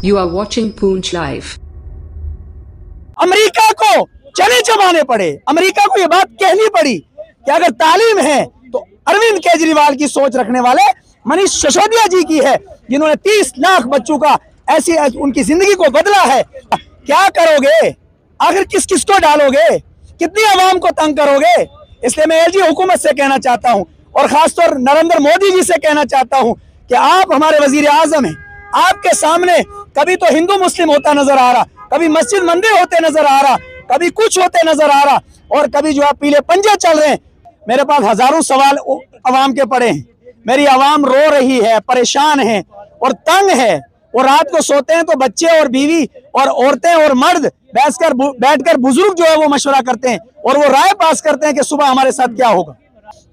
You are watching Poonch Live. America को चने चबाने पड़े, अमेरिका को ये बात कहनी पड़ी कि अगर तालीम है तो अरविंद केजरीवाल की सोच रखने वाले मनीष सिसोदिया जी की है, जिन्होंने 30 लाख बच्चों का ऐसी उनकी जिंदगी को बदला है। क्या करोगे? आखिर किस किस को डालोगे? कितनी आवाम को तंग करोगे? इसलिए मैं एलजी हुकूमत से कहना चाहता हूं और खासतौर नरेंद्र मोदी जी से कहना चाहता हूं कि आप हमारे वजीर आजम हैं। आपके सामने कभी तो हिंदू मुस्लिम होता नजर आ रहा, कभी मस्जिद मंदिर होते नजर आ रहा, कभी कुछ होते नजर आ रहा, और कभी जो आप पीले पंजे चल रहे हैं। मेरे पास हजारों सवाल अवाम के पड़े हैं। मेरी आवाम रो रही है, परेशान है और तंग है। और रात को सोते हैं तो बच्चे और बीवी और औरतें और मर्द बैठकर बुजुर्ग जो है वो मशवरा करते हैं और वो राय पास करते हैं कि सुबह हमारे साथ क्या होगा।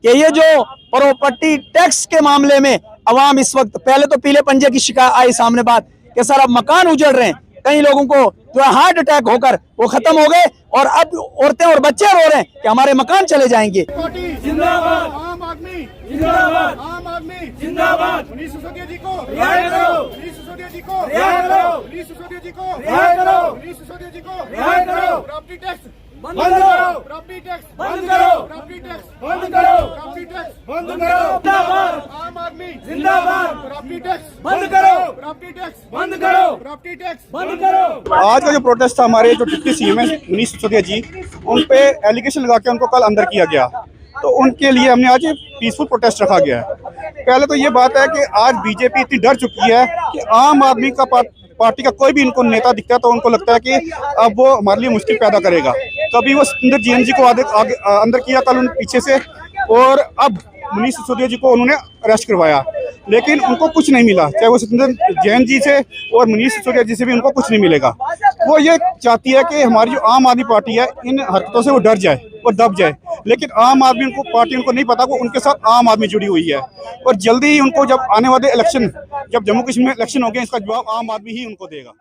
कि ये जो प्रॉपर्टी टैक्स के मामले में अवाम इस वक्त, पहले तो पीले पंजे की शिकायत आई सामने बात कि सर अब मकान उजड़ रहे हैं, कई लोगों को जो है हार्ट अटैक होकर वो खत्म हो गए और अब औरतें और बच्चे रो रहे हैं कि हमारे मकान चले जाएंगे। जिंदाबाद आम आदमी, जिंदाबाद आम आदमी, जिंदाबाद मनीष सिसोदिया जी को रिहाई करो, मनीष सिसोदिया जी को रिहाई करो, मनीष सिसोदिया जी को रिहाई करो, मनीष सिसोदिया जी को रिहाई करो। प्रॉपर्टी टैक्स बंद करो, प्रॉपर्टी टैक्स बंद करो, प्रॉपर्टी टैक्स बंद करो, प्रॉपर्टी टैक्स बंद करो। जिंदाबाद आम आदमी, जिंदाबाद प्रॉपर्टी टैक्स बंद करो, प्रॉपर्टी टैक्स बंद करो, प्रॉपर्टी टैक्स बंद करो। आज का जो प्रोटेस्ट था, हमारे जो डिप्टी सीएम है मनीष सिसोदिया जी, उन पे एलिगेशन लगा के उनको कल अंदर किया गया, तो उनके लिए हमने आज पीसफुल प्रोटेस्ट रखा गया है। पहले तो ये बात है कि आज बीजेपी इतनी डर चुकी है कि आम आदमी का पार्टी का कोई भी इनको नेता दिखता है तो उनको लगता है कि अब वो हमारे लिए मुश्किल पैदा करेगा। कभी वो सतिंदर जैन जी को अंदर किया कल उन पीछे से, और अब मनीष सिसोदिया जी को उन्होंने अरेस्ट करवाया, लेकिन उनको कुछ नहीं मिला। चाहे वो सतिंदर जैन जी से और मनीष सिसोदिया जी से भी उनको कुछ नहीं मिलेगा। वो ये चाहती है कि हमारी जो आम आदमी पार्टी है इन हरकतों से वो डर जाए, वो दब जाए, लेकिन आम आदमी उनको पार्टी उनको नहीं पता वो उनके साथ आम आदमी जुड़ी हुई है। और जल्दी ही उनको जब आने वाले इलेक्शन, जब जम्मू कश्मीर में इलेक्शन हो गए, इसका जवाब आम आदमी ही उनको देगा।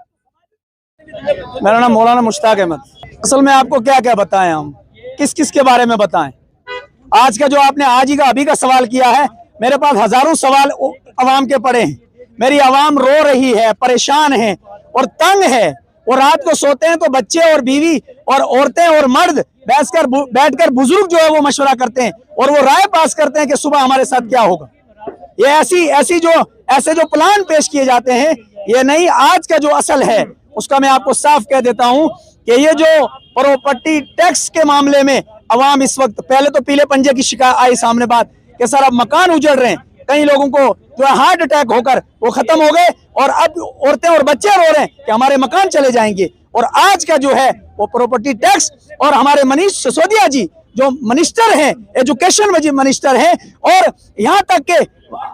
मेरा नाम मौलाना मुश्ताक अहमद। असल में आपको क्या क्या बताएं, हम किस किस के बारे में बताएं। आज का जो आपने आज ही का अभी का सवाल किया है, मेरे पास हजारों सवाल अवाम के पड़े हैं। मेरी आवाम रो रही है, परेशान है और तंग है। और रात को सोते हैं तो बच्चे और बीवी और औरतें और मर्द बैठकर बुजुर्ग जो है वो मशवरा करते हैं और वो राय पास करते हैं कि सुबह हमारे साथ क्या होगा। ये ऐसे जो प्लान पेश किए जाते हैं, ये नहीं। आज का जो असल है उसका मैं आपको साफ कह देता हूं कि ये जो प्रॉपर्टी टैक्स के मामले में अवाम इस वक्त, पहले तो पीले पंजे की शिकायत आई सामने बात कि सर अब मकान उजड़ रहे हैं, कई लोगों को जो है हार्ट अटैक होकर वो खत्म हो गए और अब औरतें और बच्चे रो रहे हैं कि हमारे मकान चले जाएंगे। और आज का जो है वो प्रॉपर्टी टैक्स, और हमारे मनीष सिसोदिया जी जो मिनिस्टर हैं, एजुकेशन मिनिस्टर हैं, और यहाँ तक के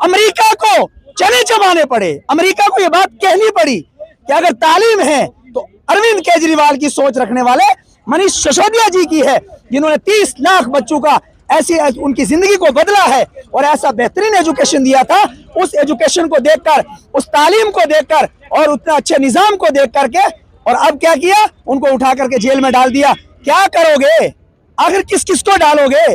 अमेरिका को चने चबाने पड़े, अमेरिका को ये बात कहनी पड़ी कि अगर तालीम है तो अरविंद केजरीवाल की सोच रखने वाले मनीष सिसोदिया जी की है, जिन्होंने 30 लाख बच्चों का ऐसी उनकी जिंदगी को बदला है और ऐसा बेहतरीन एजुकेशन दिया था। उस एजुकेशन को देखकर, उस तालीम को देखकर और उतना अच्छे निजाम को देख करके, और अब क्या किया, उनको उठा करके जेल में डाल दिया। क्या करोगे? आखिर किस किस को डालोगे?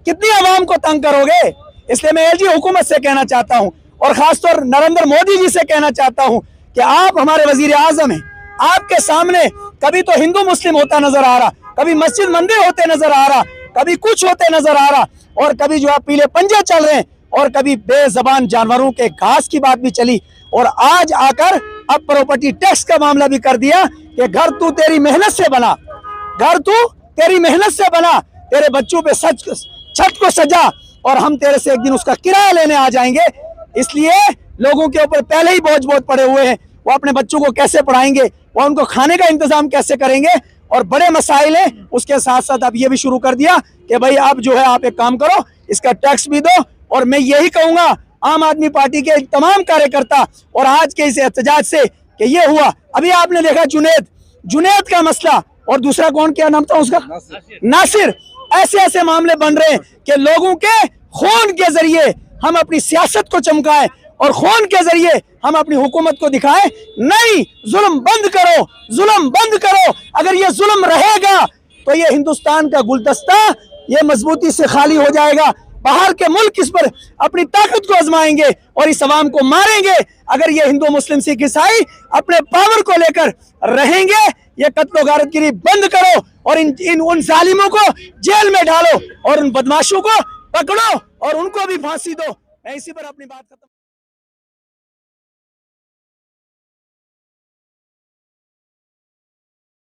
कितनी आवाम को तंग करोगे? इसलिए मैं एलजी हुकूमत से कहना चाहता हूं और खासतौर नरेंद्र मोदी जी से कहना चाहता हूं कि आप हमारे वजीर आजम हैं। आपके सामने कभी तो हिंदू मुस्लिम होता नजर आ रहा, कभी मस्जिद मंदिर होते नजर आ रहा, कभी कुछ होते नजर आ रहा, और कभी जो आप पीले पंजे चल रहे हैं, और कभी बेजबान जानवरों के घास की बात भी चली, और आज आकर अब प्रॉपर्टी टैक्स का मामला भी कर दिया कि घर तू तेरी मेहनत से बना, घर तू तेरी मेहनत से बना, तेरे बच्चों पे छत को सजा और हम तेरे से एक दिन उसका किराया लेने आ जाएंगे। इसलिए लोगों के ऊपर पहले ही बोझ बहुत पड़े हुए हैं। वो अपने बच्चों को कैसे पढ़ाएंगे, वो उनको खाने का इंतजाम कैसे करेंगे, और बड़े मसाइल हैं। उसके साथ साथ अब ये भी शुरू कर दिया कि भाई अब जो है आप एक काम करो, इसका टैक्स भी दो। और मैं यही कहूंगा आम आदमी पार्टी के तमाम कार्यकर्ता और आज के इस एहतजाज से कि ये हुआ, अभी आपने देखा जुनैद का मसला, और दूसरा कौन, क्या नाम था उसका, नासिर। ऐसे मामले बन रहे हैं कि लोगों के खून के जरिए हम अपनी सियासत को चमकाएं और खून के जरिए हम अपनी हुकूमत को दिखाएं। नहीं, जुल्म बंद करो, जुल्म बंद करो। अगर ये जुल्म रहेगा तो ये हिंदुस्तान का गुलदस्ता ये मजबूती से खाली हो जाएगा। बाहर के मुल्क इस पर अपनी ताकत को आजमाएंगे और इस अवाम को मारेंगे। अगर ये हिंदू मुस्लिम सिख ईसाई अपने पावर को लेकर रहेंगे, ये कत्ल गारतगिरी बंद करो और इन उन जालिमों को जेल में डालो और उन बदमाशों को पकड़ो और उनको भी फांसी दो। मैं इसी पर अपनी बात खत्म